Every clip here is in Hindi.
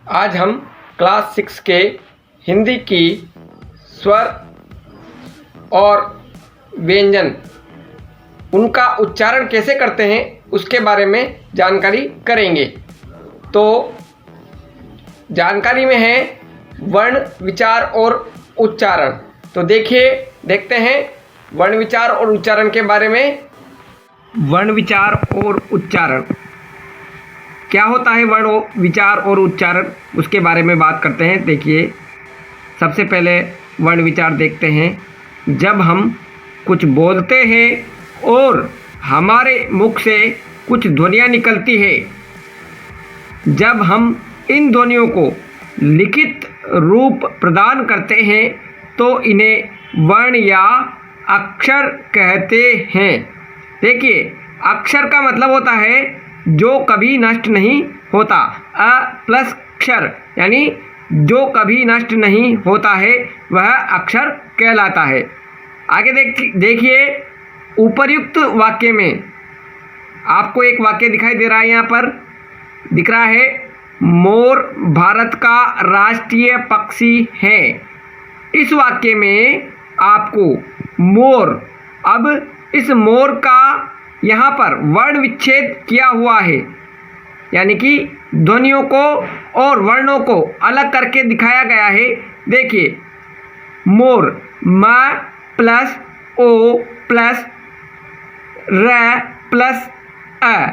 आज हम क्लास 6 के हिंदी की स्वर और व्यंजन उनका उच्चारण कैसे करते हैं उसके बारे में जानकारी करेंगे। तो जानकारी में है वर्ण विचार और उच्चारण। तो देखते हैं वर्ण विचार और उच्चारण के बारे में। वर्ण विचार और उच्चारण क्या होता है, वर्ण विचार और उच्चारण उसके बारे में बात करते हैं। देखिए, सबसे पहले वर्ण विचार देखते हैं। जब हम कुछ बोलते हैं और हमारे मुख से कुछ ध्वनियाँ निकलती है, जब हम इन ध्वनियों को लिखित रूप प्रदान करते हैं तो इन्हें वर्ण या अक्षर कहते हैं। देखिए, अक्षर का मतलब होता है जो कभी नष्ट नहीं होता। अ प्लस क्षर यानी जो कभी नष्ट नहीं होता है वह अक्षर कहलाता है। आगे देखिए, उपर्युक्त वाक्य में आपको एक वाक्य दिखाई दे रहा है, यहाँ पर दिख रहा है मोर भारत का राष्ट्रीय पक्षी है। इस वाक्य में आपको मोर, अब इस मोर का यहाँ पर वर्ण विच्छेद किया हुआ है, यानी कि ध्वनियों को और वर्णों को अलग करके दिखाया गया है। देखिए, मोर म प्लस ओ प्लस र प्लस अ,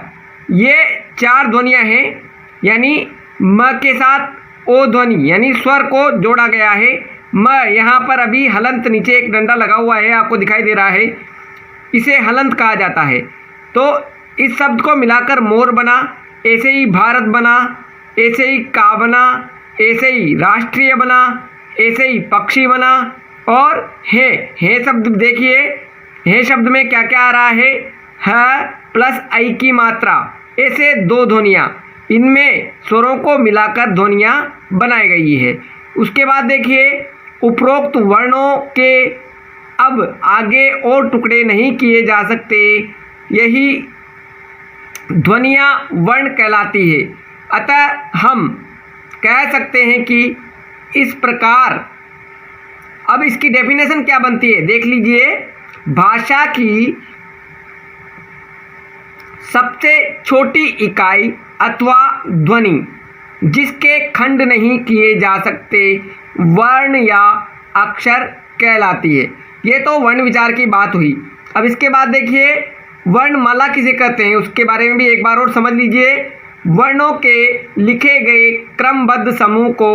ये 4 ध्वनियाँ हैं, यानी म के साथ ओ ध्वनि यानी स्वर को जोड़ा गया है। म यहाँ पर अभी हलंत नीचे एक डंडा लगा हुआ है, आपको दिखाई दे रहा है, इसे हलंत कहा जाता है। तो इस शब्द को मिलाकर मोर बना, ऐसे ही भारत बना, ऐसे ही का बना, ऐसे ही राष्ट्रीय बना, ऐसे ही पक्षी बना। और है शब्द देखिए, है शब्द में क्या क्या आ रहा है, ह प्लस आई की मात्रा, ऐसे 2 ध्वनियाँ, इनमें स्वरों को मिलाकर ध्वनियाँ बनाई गई है। उसके बाद देखिए, उपरोक्त वर्णों के अब आगे और टुकड़े नहीं किए जा सकते, यही ध्वनियाँ वर्ण कहलाती है। अतः हम कह सकते हैं कि इस प्रकार, अब इसकी डेफिनेशन क्या बनती है देख लीजिए। भाषा की सबसे छोटी इकाई अथवा ध्वनि जिसके खंड नहीं किए जा सकते वर्ण या अक्षर कहलाती है। ये तो वर्ण विचार की बात हुई। अब इसके बाद देखिए, वर्णमाला किसे कहते हैं उसके बारे में भी एक बार और समझ लीजिए। वर्णों के लिखे गए क्रमबद्ध समूह को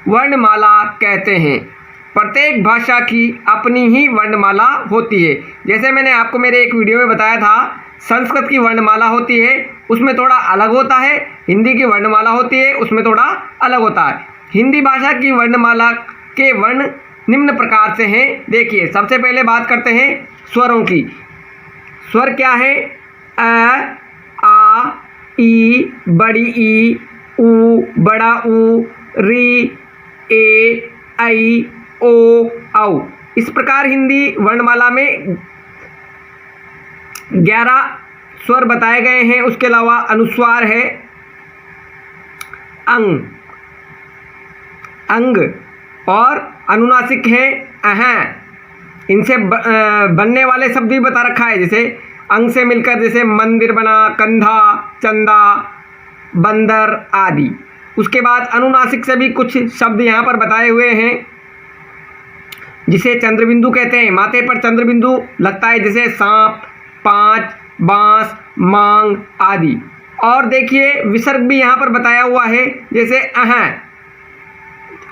वर्णमाला कहते हैं। प्रत्येक भाषा की अपनी ही वर्णमाला होती है। जैसे मैंने आपको मेरे एक वीडियो में बताया था, संस्कृत की वर्णमाला होती है, उसमें थोड़ा अलग होता है। हिंदी की वर्णमाला होती है, उसमें थोड़ा अलग होता है। हिंदी भाषा की वर्णमाला के वर्ण निम्न प्रकार से हैं। देखिए, सबसे पहले बात करते हैं स्वरों की। स्वर क्या है, अ, आ, ई, बड़ी ई, ऊ, बड़ा ऊ, री, ए, ऐ, ओ, औ। इस प्रकार हिंदी वर्णमाला में 11 स्वर बताए गए हैं। उसके अलावा अनुस्वार है, अंग अंग और अनुनासिक है, अह। इनसे बनने वाले शब्द भी बता रखा है, जैसे अंग से मिलकर जैसे मंदिर बना, कंधा, चंदा, बंदर आदि। उसके बाद अनुनासिक से भी कुछ शब्द यहाँ पर बताए हुए हैं, जिसे चंद्रबिंदु कहते हैं। माथे पर चंद्रबिंदु लगता है, जैसे सांप, पाँच, बांस, मांग आदि। और देखिए, विसर्ग भी यहाँ पर बताया हुआ है, जैसे अह।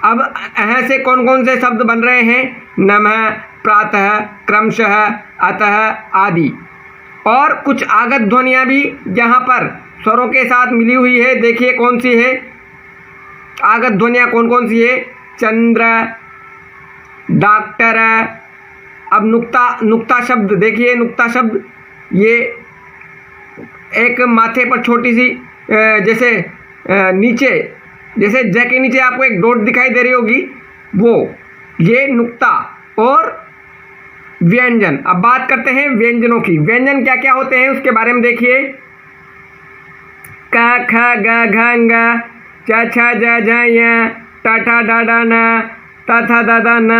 अब अह से कौन कौन से शब्द बन रहे हैं, नमः, प्रातः, क्रमशः, अतः आदि। और कुछ आगत ध्वनियाँ भी यहाँ पर स्वरों के साथ मिली हुई है। देखिए कौन सी है आगत ध्वनियाँ, कौन कौन सी है, चंद्र, डॉक्टर। अब नुक्ता शब्द देखिए, नुक्ता शब्द ये एक माथे पर छोटी सी जैसे नीचे, जैसे ज के नीचे आपको एक डॉट दिखाई दे रही होगी, वो ये नुक्ता। और व्यंजन। अब बात करते हैं व्यंजनों की। व्यंजन क्या क्या होते हैं उसके बारे में देखिए। क ख ग घ ङ च छ ज झ ञ ट ठ ड ढ न त थ द ध न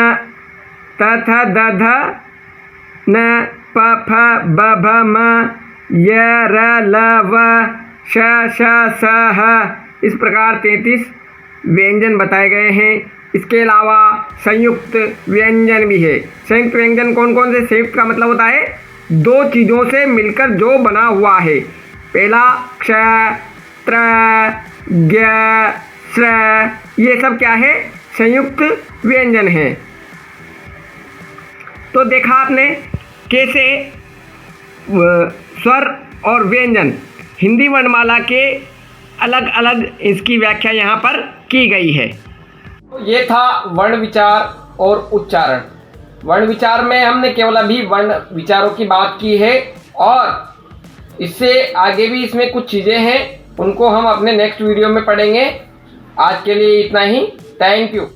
त थ द ध न प फ ब भ म य र ल व श श स ह। इस प्रकार 33 व्यंजन बताए गए हैं। इसके अलावा संयुक्त व्यंजन भी है। संयुक्त व्यंजन कौन कौन से? संयुक्त का मतलब होता है दो चीज़ों से मिलकर जो बना हुआ है। पहला क्ष, त्र, ज्ञ, स्र, ये सब क्या है? संयुक्त व्यंजन है। तो देखा आपने कैसे स्वर और व्यंजन हिंदी वर्णमाला के अलग अलग इसकी व्याख्या यहाँ पर की गई है। ये था वर्ण विचार और उच्चारण। वर्ण विचार में हमने केवल अभी वर्ण विचारों की बात की है और इससे आगे भी इसमें कुछ चीज़ें हैं, उनको हम अपने नेक्स्ट वीडियो में पढ़ेंगे। आज के लिए इतना ही। Thank you.